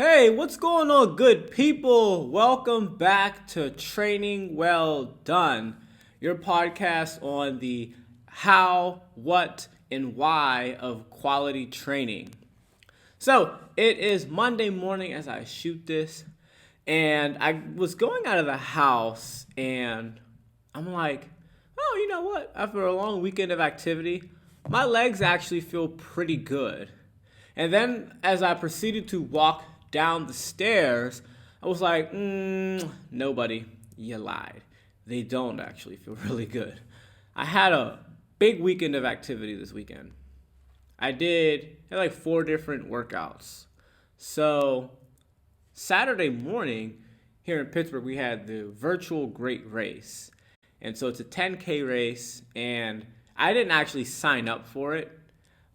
Hey, what's going on, good people? Welcome back to Training Well Done, your podcast on the how, what, and why of quality training. So, it is Monday morning as I shoot this, and I was going out of the house, and I'm like, oh, you know what? After a long weekend of activity, my legs actually feel pretty good. And then as I proceeded to walk down the stairs, I was like, nobody, you lied. They don't actually feel really good. I had a big weekend of activity this weekend. I had like 4 different workouts. So Saturday morning here in Pittsburgh, we had the virtual Great Race. And so it's a 10K race, and I didn't actually sign up for it,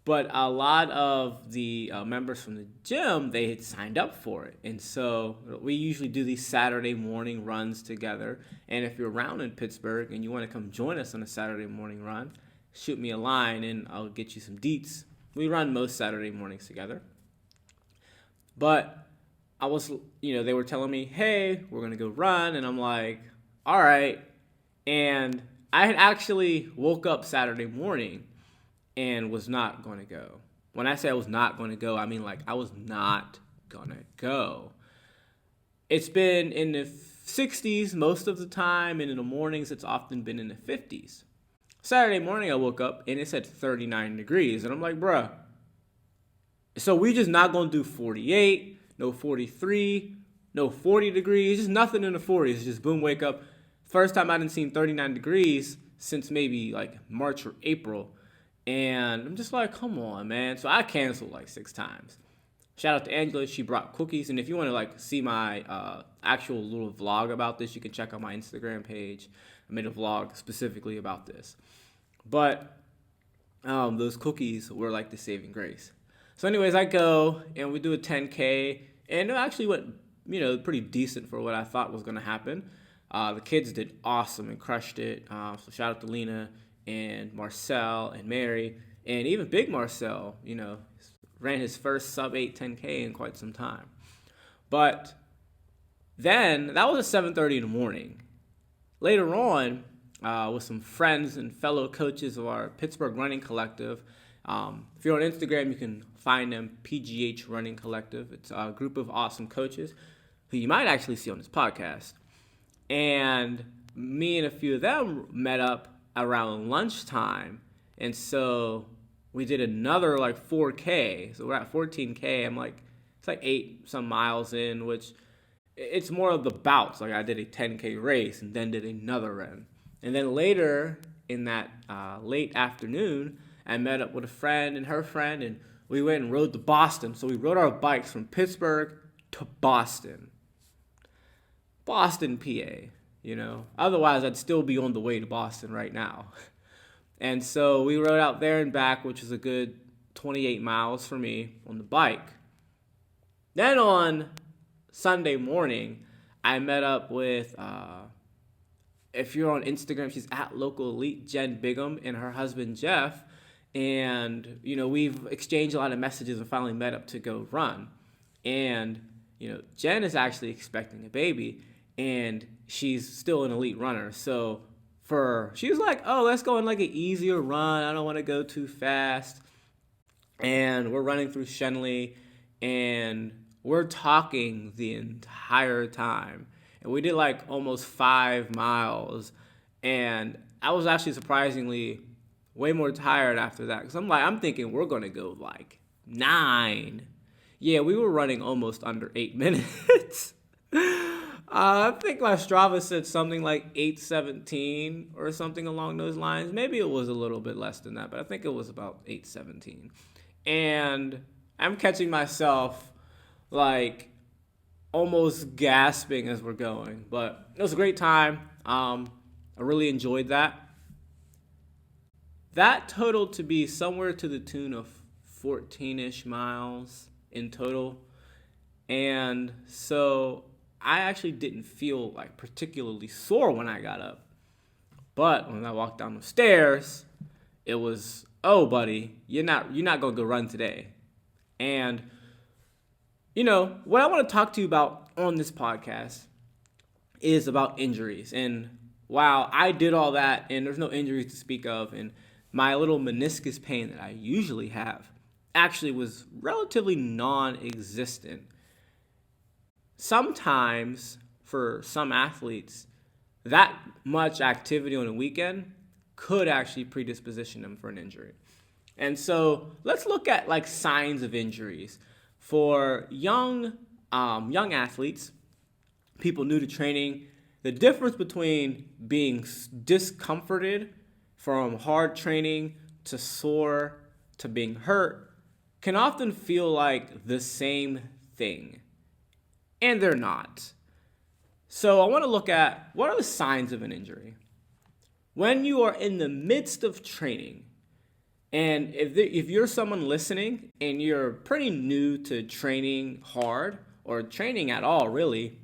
but a lot of the members from the gym, they had signed up for it. And so we usually do these Saturday morning runs together. And if you're around in Pittsburgh and you want to come join us on a Saturday morning run, shoot me a line and I'll get you some deets. We run most Saturday mornings together. But they were telling me, hey, we're going to go run. And I'm like, all right. And I had actually woke up Saturday morning and was not going to go. When I say I was not going to go, I mean like I was not going to go. It's been in the 60s most of the time, and in the mornings it's often been in the 50s. Saturday morning I woke up and it said 39 degrees, and I'm like, bruh, so we just not going to do 48, no 43, no 40 degrees, just nothing in the 40s, just boom, wake up. First time I didn't seen 39 degrees since maybe like March or April. And I'm just like, come on, man. So I canceled like 6 times. Shout out to Angela. She brought cookies. And if you want to like see my actual little vlog about this, you can check out my Instagram page. I made a vlog specifically about this. But those cookies were like the saving grace. So anyways, I go and we do a 10K. And it actually went, pretty decent for what I thought was going to happen. The kids did awesome and crushed it. So shout out to Lena and Marcel and Mary, and even Big Marcel, ran his first sub-8 10K in quite some time. But then, that was at 7:30 in the morning. Later on, with some friends and fellow coaches of our Pittsburgh Running Collective, if you're on Instagram, you can find them, PGH Running Collective. It's a group of awesome coaches who you might actually see on this podcast. And me and a few of them met up around lunchtime, and so we did another like 4K. So we're at 14K. I'm like, it's like 8 some miles in, which it's more of the bouts. Like I did a 10K race and then did another run, and then later in that late afternoon, I met up with a friend and her friend, and we went and rode to Boston. So we rode our bikes from Pittsburgh to Boston, PA. Otherwise I'd still be on the way to Boston right now. And so we rode out there and back, which is a good 28 miles for me on the bike. Then on Sunday morning, I met up with, if you're on Instagram, she's at Local Elite, Jen Bigham, and her husband Jeff. And, we've exchanged a lot of messages and finally met up to go run. And, Jen is actually expecting a baby, and she's still an elite runner. So she was like, oh, let's go on like an easier run. I don't want to go too fast. And we're running through Shenley, and we're talking the entire time. And we did like almost 5 miles. And I was actually surprisingly way more tired after that. Because I'm thinking we're going to go like 9. Yeah, we were running almost under 8 minutes. I think my Strava said something like 8:17 or something along those lines. Maybe it was a little bit less than that, but I think it was about 8:17. And I'm catching myself like almost gasping as we're going. But it was a great time. I really enjoyed that. That totaled to be somewhere to the tune of 14-ish miles in total. And so I actually didn't feel like particularly sore when I got up. But when I walked down the stairs, it was, oh buddy, you're not gonna go run today. And What I want to talk to you about on this podcast is about injuries. And while I did all that and there's no injuries to speak of, and my little meniscus pain that I usually have actually was relatively non existent, sometimes for some athletes, that much activity on a weekend could actually predisposition them for an injury. And so let's look at like signs of injuries for young athletes, people new to training. The difference between being discomforted from hard training to sore to being hurt can often feel like the same thing, and they're not. So I want to look at what are the signs of an injury. When you are in the midst of training, and if you're someone listening and you're pretty new to training hard or training at all, really,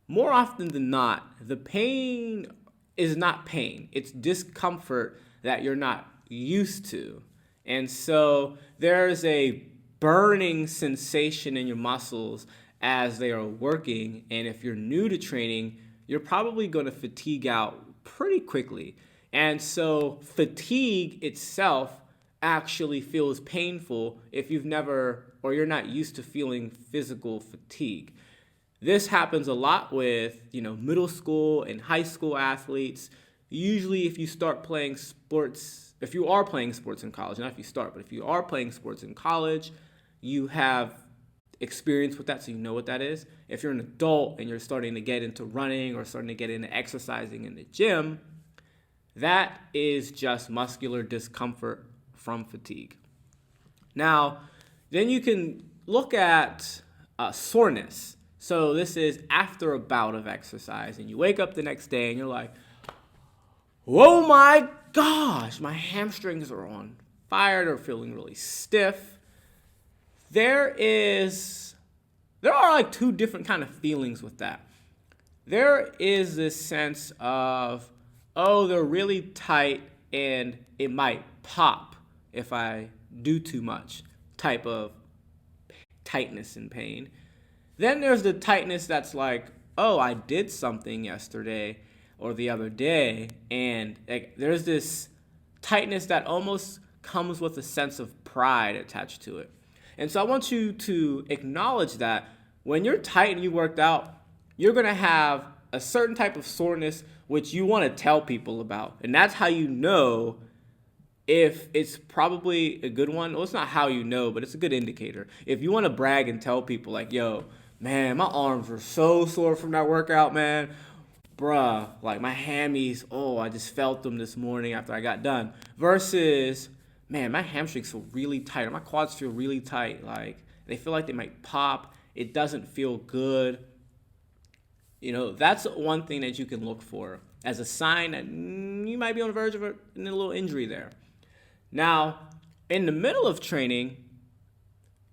more often than not, the pain is not pain. It's discomfort that you're not used to. And so there's a burning sensation in your muscles as they are working. And if you're new to training, you're probably going to fatigue out pretty quickly. And so fatigue itself actually feels painful if you've never or you're not used to feeling physical fatigue. This happens a lot with, middle school and high school athletes. Usually if you start playing sports, if you are playing sports in college, not if you start, but if you are playing sports in college, you have experience with that, so you know what that is. If you're an adult and you're starting to get into running or starting to get into exercising in the gym, that is just muscular discomfort from fatigue. Now, then you can look at soreness. So this is after a bout of exercise, and you wake up the next day and you're like, oh my gosh, my hamstrings are on fire, they're feeling really stiff. There are like two different kind of feelings with that. There is this sense of, oh, they're really tight and it might pop if I do too much type of tightness and pain. Then there's the tightness that's like, oh, I did something yesterday or the other day, and there's this tightness that almost comes with a sense of pride attached to it. And so I want you to acknowledge that when you're tight and you worked out, you're going to have a certain type of soreness which you want to tell people about. And that's how you know if it's probably a good one. Well, it's not how you know, but it's a good indicator. If you want to brag and tell people like, yo, man, my arms were so sore from that workout, man. Bruh, like my hammies, I just felt them this morning after I got done. Versus, man, my hamstrings feel really tight, or my quads feel really tight. Like, they feel like they might pop. It doesn't feel good. That's one thing that you can look for as a sign that you might be on the verge of a little injury there. Now, in the middle of training,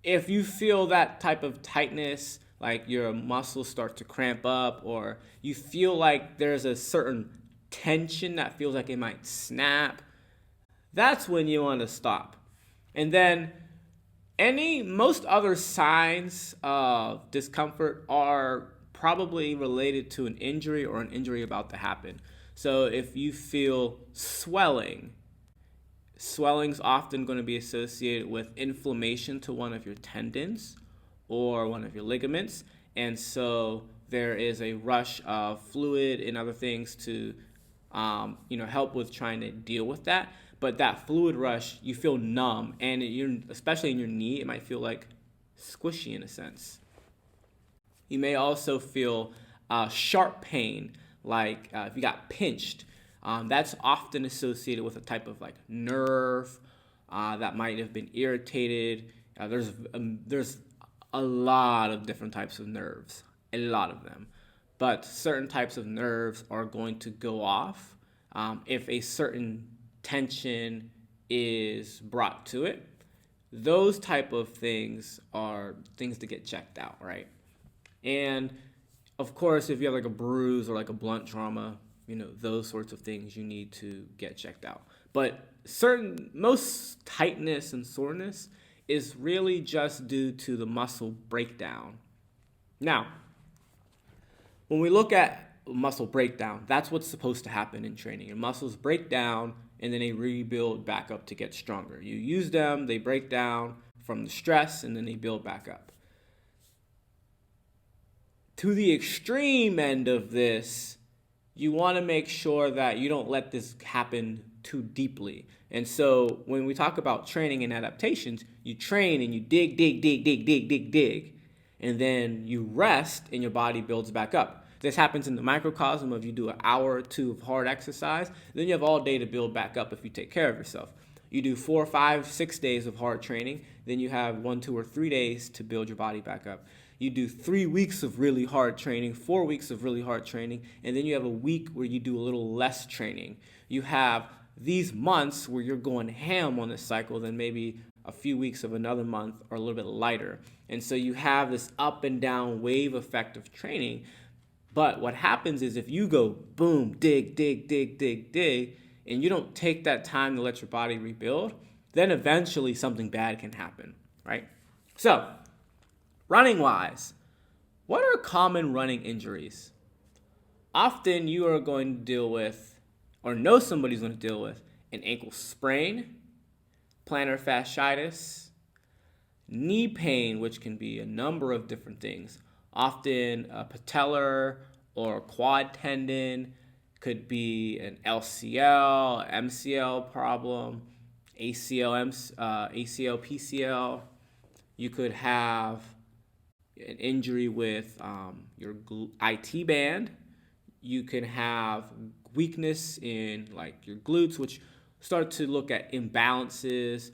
if you feel that type of tightness, like your muscles start to cramp up, or you feel like there's a certain tension that feels like it might snap, that's when you want to stop. And then most other signs of discomfort are probably related to an injury or an injury about to happen. So if you feel swelling's often going to be associated with inflammation to one of your tendons or one of your ligaments. And so there is a rush of fluid and other things to help with trying to deal with that. But that fluid rush, you feel numb, and especially in your knee, it might feel like squishy in a sense. You may also feel sharp pain, like if you got pinched. That's often associated with a type of like nerve that might have been irritated. There's a lot of different types of nerves, a lot of them. But certain types of nerves are going to go off if a certain tension is brought to it. Those type of things are things to get checked out, right? And of course, if you have like a bruise or like a blunt trauma, those sorts of things you need to get checked out. But most tightness and soreness is really just due to the muscle breakdown. Now, when we look at muscle breakdown, that's what's supposed to happen in training. Your muscles break down and then they rebuild back up to get stronger. You use them, they break down from the stress, and then they build back up. To the extreme end of this, you want to make sure that you don't let this happen too deeply. And so when we talk about training and adaptations, you train and you dig, and then you rest and your body builds back up. This happens in the microcosm of you do an hour or two of hard exercise, then you have all day to build back up if you take care of yourself. You do 4, 5, 6 days of hard training, then you have 1, 2, or 3 days to build your body back up. You do 3 weeks of really hard training, 4 weeks of really hard training, and then you have a week where you do a little less training. You have these months where you're going ham on this cycle, then maybe a few weeks of another month are a little bit lighter. And so you have this up and down wave effect of training. But what happens is if you go boom, dig, and you don't take that time to let your body rebuild, then eventually something bad can happen, right? So, running wise, what are common running injuries? Often you are going to deal with, or know somebody's going to deal with, an ankle sprain, plantar fasciitis, knee pain, which can be a number of different things. Often a patellar or quad tendon, could be an LCL, MCL problem, ACL, PCL. You could have an injury with your IT band. You can have weakness in like your glutes, which start to look at imbalances,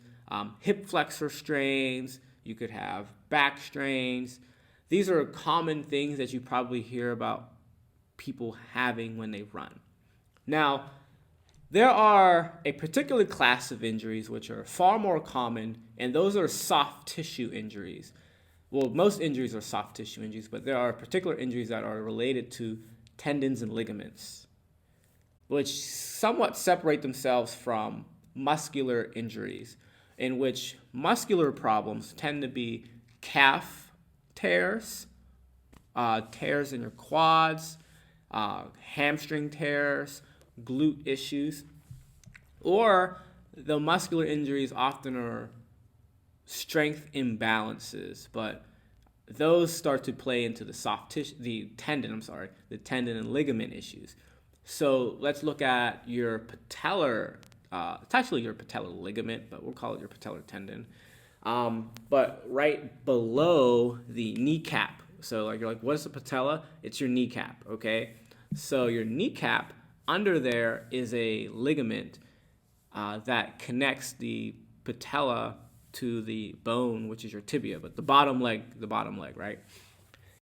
hip flexor strains. You could have back strains. These are common things that you probably hear about people having when they run. Now, there are a particular class of injuries which are far more common, and those are soft tissue injuries. Well, most injuries are soft tissue injuries, but there are particular injuries that are related to tendons and ligaments, which somewhat separate themselves from muscular injuries, in which muscular problems tend to be calf tears, tears in your quads, hamstring tears, glute issues, or the muscular injuries often are strength imbalances, but those start to play into the soft tissue, the tendon and ligament issues. So let's look at your patellar, it's actually your patellar ligament, but we'll call it your patellar tendon. But right below the kneecap. So like you're like, what is the patella? It's your kneecap, okay? So your kneecap, under there is a ligament that connects the patella to the bone, which is your tibia, but the bottom leg, right?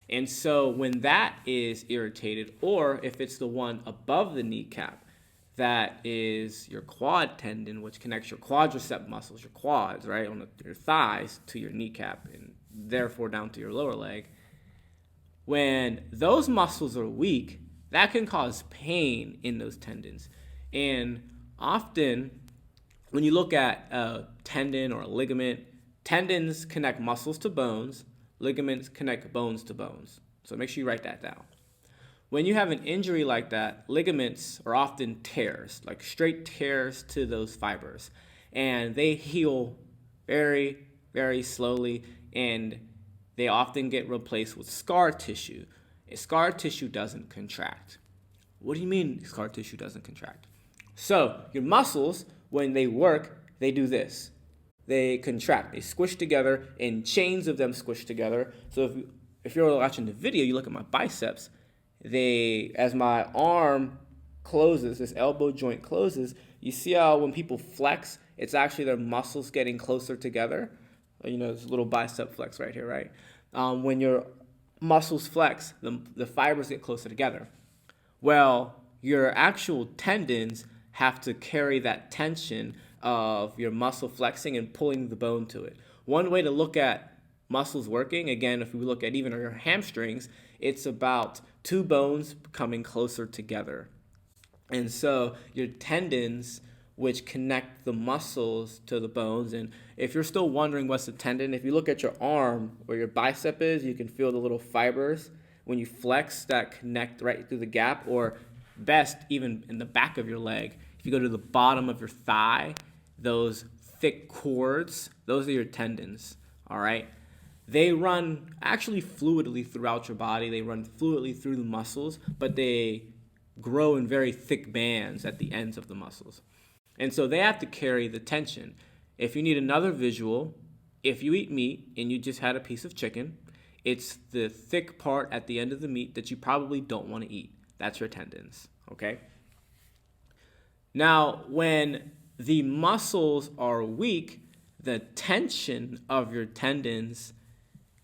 And so when that is irritated, or if it's the one above the kneecap, that is your quad tendon, which connects your quadricep muscles, your quads, right, on your thighs to your kneecap, and therefore down to your lower leg. When those muscles are weak, that can cause pain in those tendons. And often, when you look at a tendon or a ligament, tendons connect muscles to bones, ligaments connect bones to bones. So make sure you write that down. When you have an injury like that, ligaments are often tears, like straight tears to those fibers. And they heal very, very slowly, and they often get replaced with scar tissue. Scar tissue doesn't contract. What do you mean scar tissue doesn't contract? So your muscles, when they work, they do this. They contract, they squish together, and chains of them squish together. So if you're watching the video, you look at my biceps, as my arm closes, this elbow joint closes, you see how when people flex, it's actually their muscles getting closer together. You know, this little bicep flex right here, right? When your muscles flex, the fibers get closer together. Well, your actual tendons have to carry that tension of your muscle flexing and pulling the bone to it. One way to look at muscles working, again, if we look at even your hamstrings, it's about two bones coming closer together. And so your tendons, which connect the muscles to the bones. And if you're still wondering what's a tendon, if you look at your arm where your bicep is, you can feel the little fibers when you flex that connect right through the gap, or best, even in the back of your leg. If you go to the bottom of your thigh, those thick cords, those are your tendons, all right? They run actually fluidly throughout your body. They run fluidly through the muscles, but they grow in very thick bands at the ends of the muscles. And so they have to carry the tension. If you need another visual, if you eat meat and you just had a piece of chicken, it's the thick part at the end of the meat that you probably don't want to eat. That's your tendons, okay? Now, when the muscles are weak, the tension of your tendons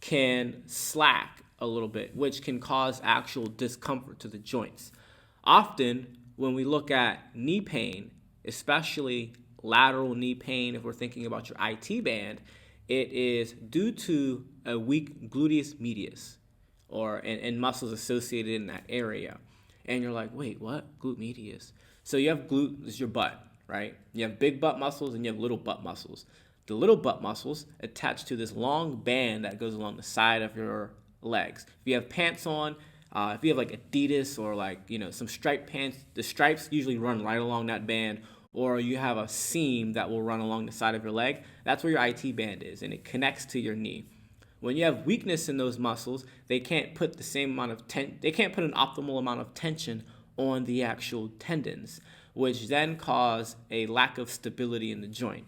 can slack a little bit, which can cause actual discomfort to the joints. Often, when we look at knee pain, especially lateral knee pain, if we're thinking about your IT band, it is due to a weak gluteus medius, and muscles associated in that area. And you're like, wait, what? Glute medius? So you have glute, is your butt, right? You have big butt muscles and you have little butt muscles. The little butt muscles attach to this long band that goes along the side of your legs. If you have pants on, if you have like Adidas or like, some striped pants, the stripes usually run right along that band, or you have a seam that will run along the side of your leg. That's where your IT band is, and it connects to your knee. When you have weakness in those muscles, they can't put the same amount of they can't put an optimal amount of tension on the actual tendons, which then cause a lack of stability in the joint.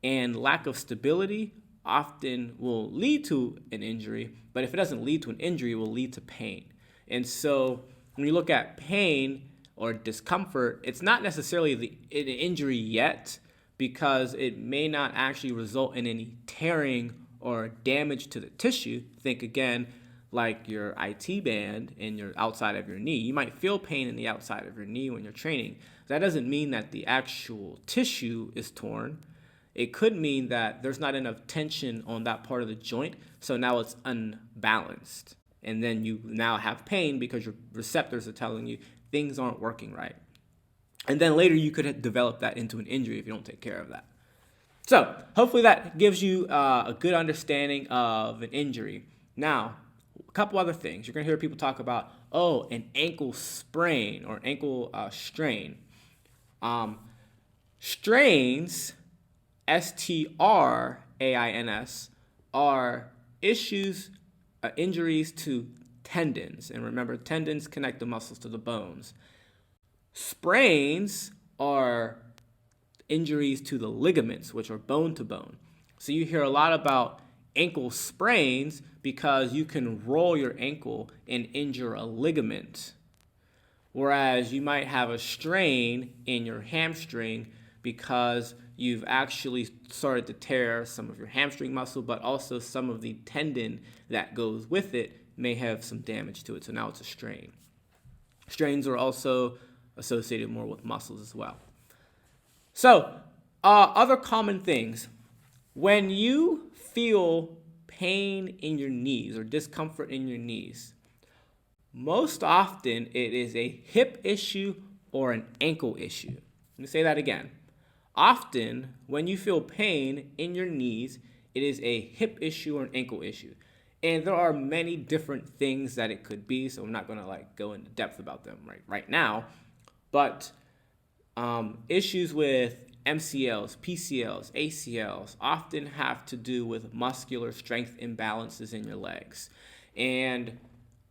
And lack of stability often will lead to an injury, but if it doesn't lead to an injury, it will lead to pain. And so when you look at pain or discomfort, it's not necessarily an injury yet, because it may not actually result in any tearing or damage to the tissue. Think again, like your IT band and your outside of your knee. You might feel pain in the outside of your knee when you're training. That doesn't mean that the actual tissue is torn. It could mean that there's not enough tension on that part of the joint, so now it's unbalanced. And then you now have pain because your receptors are telling you things aren't working right. And then later you could develop that into an injury if you don't take care of that. So hopefully that gives you a good understanding of an injury. Now, a couple other things. You're going to hear people talk about, an ankle sprain or ankle strain. Strains, strains, are injuries to tendons. And remember, tendons connect the muscles to the bones. Sprains are injuries to the ligaments, which are bone to bone. So you hear a lot about ankle sprains because you can roll your ankle and injure a ligament. Whereas you might have a strain in your hamstring because you've actually started to tear some of your hamstring muscle, but also some of the tendon that goes with it may have some damage to it. So now it's a strain. Strains are also associated more with muscles as well. So, other common things. When you feel pain in your knees or discomfort in your knees, most often it is a hip issue or an ankle issue. Let me say that again. Often, when you feel pain in your knees, it is a hip issue or an ankle issue. And there are many different things that it could be, so I'm not going to go into depth about them right now. But issues with MCLs, PCLs, ACLs often have to do with muscular strength imbalances in your legs, and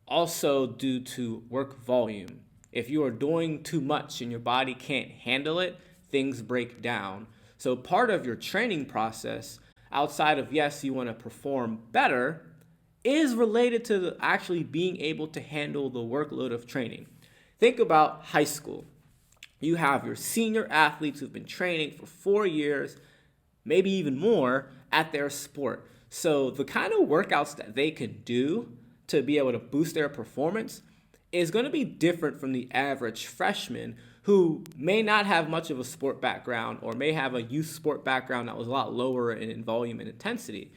also due to work volume. If you are doing too much and your body can't handle it, things break down. So part of your training process, outside of, yes, you want to perform better, is related to actually being able to handle the workload of training. Think about high school. You have your senior athletes who've been training for 4 years, maybe even more, at their sport. So the kind of workouts that they can do to be able to boost their performance is going to be different from the average freshman who may not have much of a sport background or may have a youth sport background that was a lot lower in volume and intensity.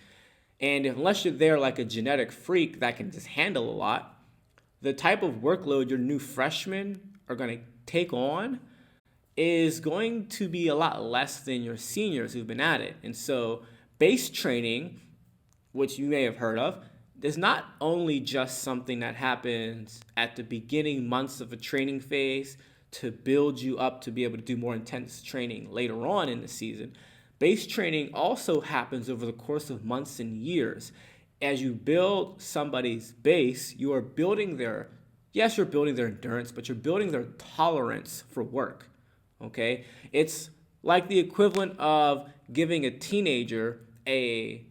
And unless you're there like a genetic freak that can just handle a lot, the type of workload your new freshmen are going to take on is going to be a lot less than your seniors who've been at it. And so base training, which you may have heard of, is not only just something that happens at the beginning months of a training phase to build you up to be able to do more intense training later on in the season. Base training also happens over the course of months and years. As you build somebody's base, you are building their, yes, you're building their endurance, but you're building their tolerance for work, okay? It's like the equivalent of giving a teenager a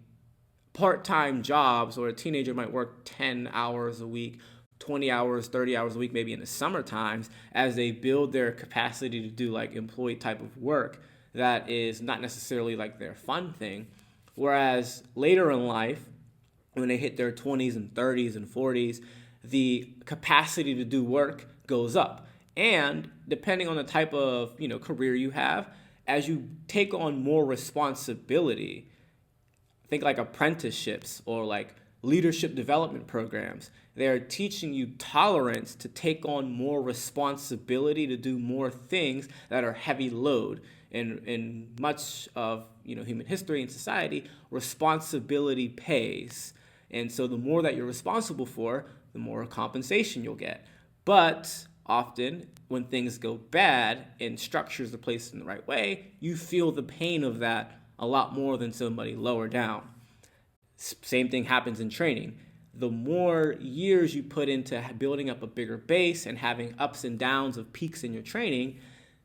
part-time job, so a teenager might work 10 hours a week, 20 hours, 30 hours a week, maybe in the summer times, as they build their capacity to do like employee type of work that is not necessarily like their fun thing. Whereas later in life, when they hit their 20s and 30s and 40s, the capacity to do work goes up. And depending on the type of career you have, as you take on more responsibility, think like apprenticeships or like leadership development programs. They're teaching you tolerance to take on more responsibility, to do more things that are heavy load. And in much of human history and society, responsibility pays. And so the more that you're responsible for, the more compensation you'll get. But often when things go bad and structures are placed in the right way, you feel the pain of that a lot more than somebody lower down. Same thing happens in training. The more years you put into building up a bigger base and having ups and downs of peaks in your training,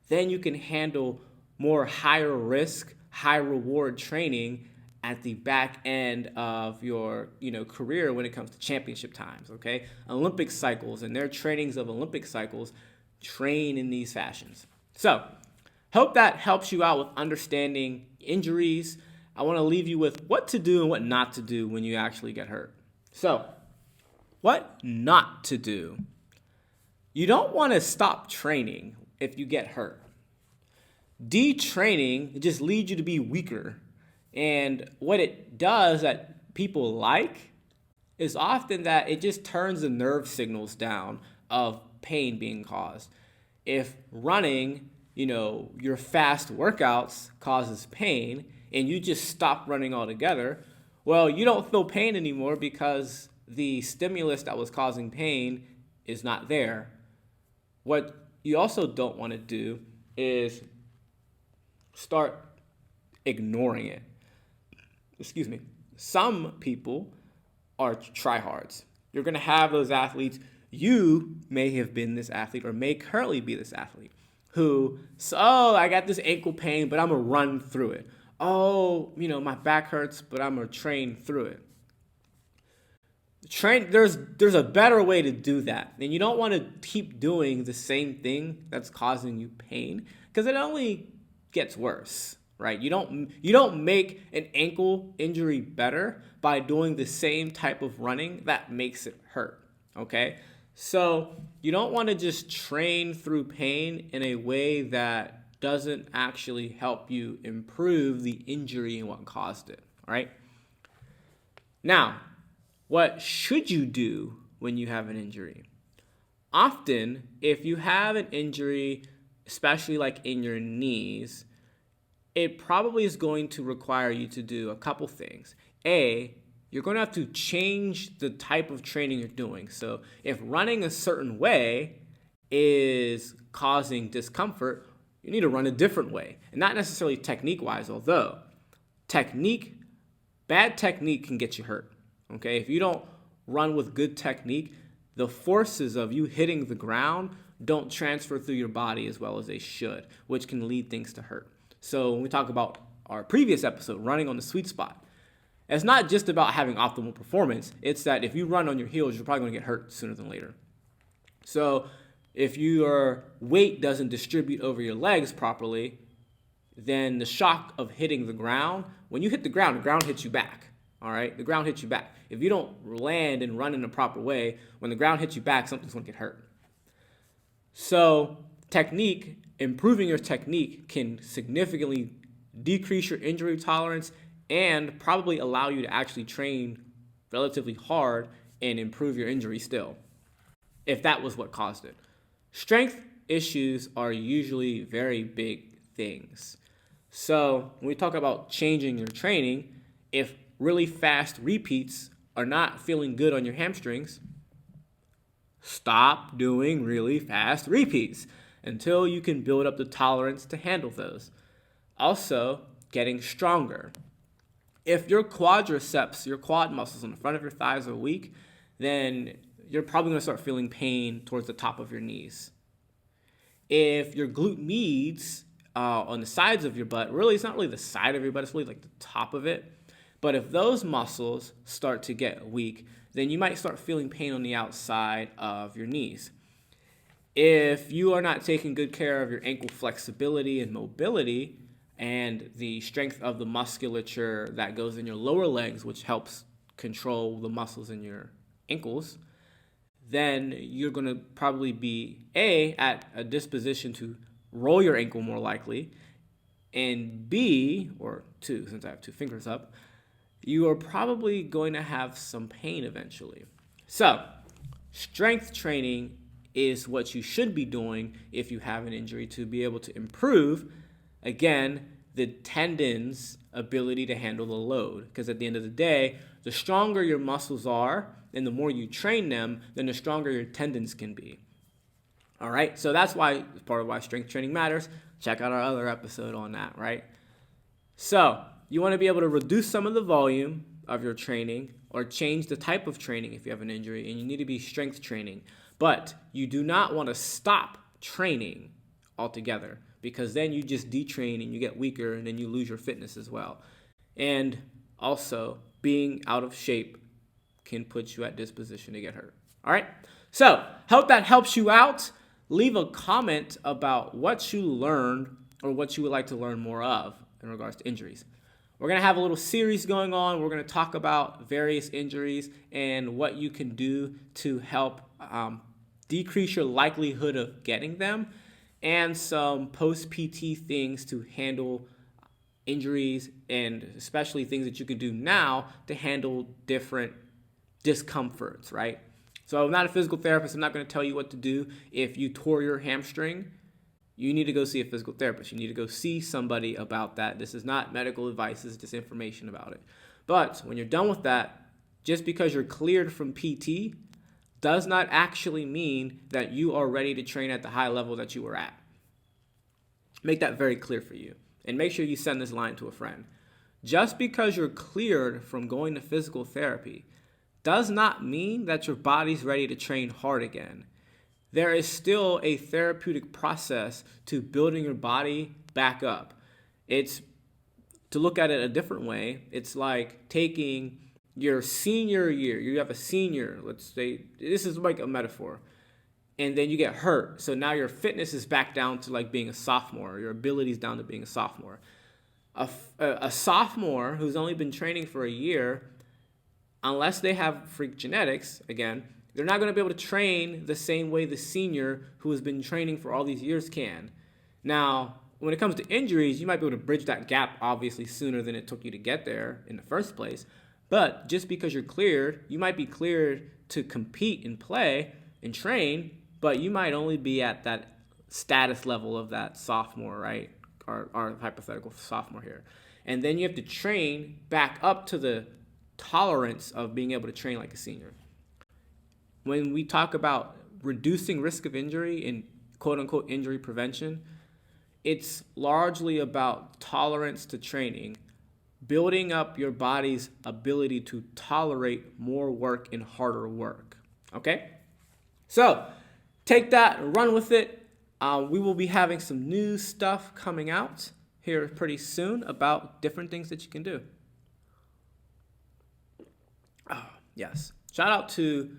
then you can handle more higher risk, high reward training at the back end of your career when it comes to championship times, okay? Olympic cycles and their trainings of Olympic cycles train in these fashions. So, hope that helps you out with understanding injuries. I want to leave you with what to do and what not to do when you actually get hurt. So, what not to do? You don't want to stop training if you get hurt. Detraining just leads you to be weaker. And what it does that people like is often that it just turns the nerve signals down of pain being caused. If running, your fast workouts causes pain and you just stop running altogether, well, you don't feel pain anymore because the stimulus that was causing pain is not there. What you also don't want to do is start ignoring it. Excuse me. Some people are tryhards. You're going to have those athletes. You may have been this athlete or may currently be this athlete who, I got this ankle pain, but I'm going to run through it. My back hurts, but I'm going to train through it. There's a better way to do that. And you don't want to keep doing the same thing that's causing you pain because it only gets worse, right? You don't make an ankle injury better by doing the same type of running that makes it hurt, okay? So you don't want to just train through pain in a way that doesn't actually help you improve the injury and what caused it, all right? Now, what should you do when you have an injury? Often, if you have an injury, especially like in your knees, it probably is going to require you to do a couple things. You're going to have to change the type of training you're doing. So if running a certain way is causing discomfort, you need to run a different way. And not necessarily technique-wise, although bad technique can get you hurt. Okay, if you don't run with good technique, the forces of you hitting the ground don't transfer through your body as well as they should, which can lead things to hurt. So when we talk about our previous episode, running on the sweet spot, it's not just about having optimal performance. It's that if you run on your heels, you're probably going to get hurt sooner than later. So if your weight doesn't distribute over your legs properly, then the shock of hitting the ground, when you hit the ground hits you back. All right, the ground hits you back. If you don't land and run in the proper way, when the ground hits you back, something's going to get hurt. So improving your technique can significantly decrease your injury tolerance and probably allow you to actually train relatively hard and improve your injury still, if that was what caused it. Strength issues are usually very big things. So when we talk about changing your training, if really fast repeats are not feeling good on your hamstrings, stop doing really fast repeats until you can build up the tolerance to handle those. Also, getting stronger. If your quadriceps, your quad muscles on the front of your thighs are weak, then you're probably going to start feeling pain towards the top of your knees. If your glute medius on the sides of your butt, really it's not really the side of your butt, it's really like the top of it. But if those muscles start to get weak, then you might start feeling pain on the outside of your knees. If you are not taking good care of your ankle flexibility and mobility and the strength of the musculature that goes in your lower legs, which helps control the muscles in your ankles, then you're going to probably be at a disposition to roll your ankle more likely, and B, or two, since I have two fingers up, you are probably going to have some pain eventually. So, strength training is what you should be doing if you have an injury to be able to improve, again, the tendon's ability to handle the load. Because at the end of the day, the stronger your muscles are and the more you train them, then the stronger your tendons can be. All right, so that's why, part of why strength training matters. Check out our other episode on that, right? So you want to be able to reduce some of the volume of your training or change the type of training if you have an injury, and you need to be strength training. But you do not want to stop training altogether, because then you just detrain and you get weaker and then you lose your fitness as well. And also, being out of shape can put you at disposition to get hurt. All right? So, hope that helps you out. Leave a comment about what you learned or what you would like to learn more of in regards to injuries. We're going to have a little series going on. We're going to talk about various injuries and what you can do to help decrease your likelihood of getting them, and some post-PT things to handle injuries, and especially things that you can do now to handle different discomforts, right? So I'm not a physical therapist. I'm not going to tell you what to do. If you tore your hamstring, you need to go see a physical therapist. You need to go see somebody about that. This is not medical advice. This is just information about it. But when you're done with that, just because you're cleared from PT does not actually mean that you are ready to train at the high level that you were at. Make that very clear for you. And make sure you send this line to a friend. Just because you're cleared from going to physical therapy does not mean that your body's ready to train hard again. There is still a therapeutic process to building your body back up. It's, to look at it a different way, it's like taking your senior year. You have a senior, let's say, this is like a metaphor, and then you get hurt. So now your fitness is back down to like being a sophomore. Your ability is down to being a sophomore. A sophomore who's only been training for a year, unless they have freak genetics, again, they're not going to be able to train the same way the senior who has been training for all these years can. Now, when it comes to injuries, you might be able to bridge that gap obviously sooner than it took you to get there in the first place. But just because you're cleared, you might be cleared to compete and play and train, but you might only be at that status level of that sophomore, right? Our hypothetical sophomore here. And then you have to train back up to the tolerance of being able to train like a senior. When we talk about reducing risk of injury and quote-unquote injury prevention, it's largely about tolerance to training, building up your body's ability to tolerate more work and harder work, okay? So take that and run with it. We will be having some new stuff coming out here pretty soon about different things that you can do. Oh, yes. Shout out to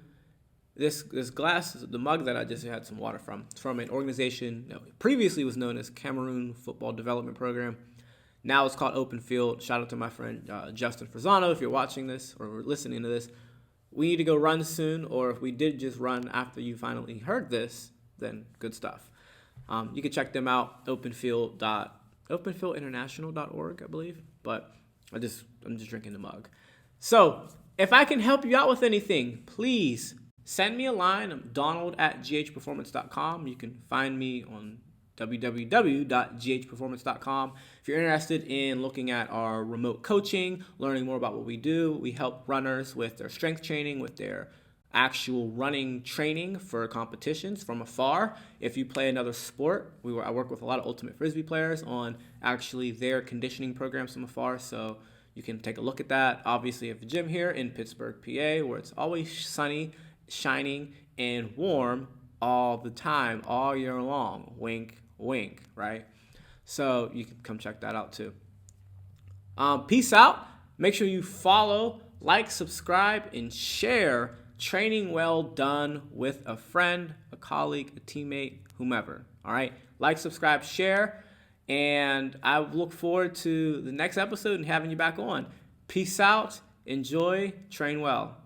this glass, the mug that I just had some water from. It's from an organization that previously was known as Cameroon Football Development Program. Now it's called Open Field. Shout out to my friend Justin Frazano. If you're watching this or listening to this, we need to go run soon, or if we did just run after you finally heard this, then good stuff. You can check them out, openfieldinternational.org, I believe. But I'm just drinking the mug. So if I can help you out with anything, please send me a line. I'm donald@ghperformance.com. You can find me on www.ghperformance.com. If you're interested in looking at our remote coaching, learning more about what we do, we help runners with their strength training, with their actual running training for competitions from afar. If you play another sport, I work with a lot of ultimate frisbee players on actually their conditioning programs from afar, so you can take a look at that. Obviously, you have a gym here in Pittsburgh, PA, where it's always sunny, shining, and warm all the time, all year long. Wink, wink, right? So you can come check that out too. Peace out. Make sure you follow, like, subscribe, and share Training Well Done with a friend, a colleague, a teammate, whomever. All right? Like, subscribe, share, and I look forward to the next episode and having you back on. Peace out. Enjoy. Train well.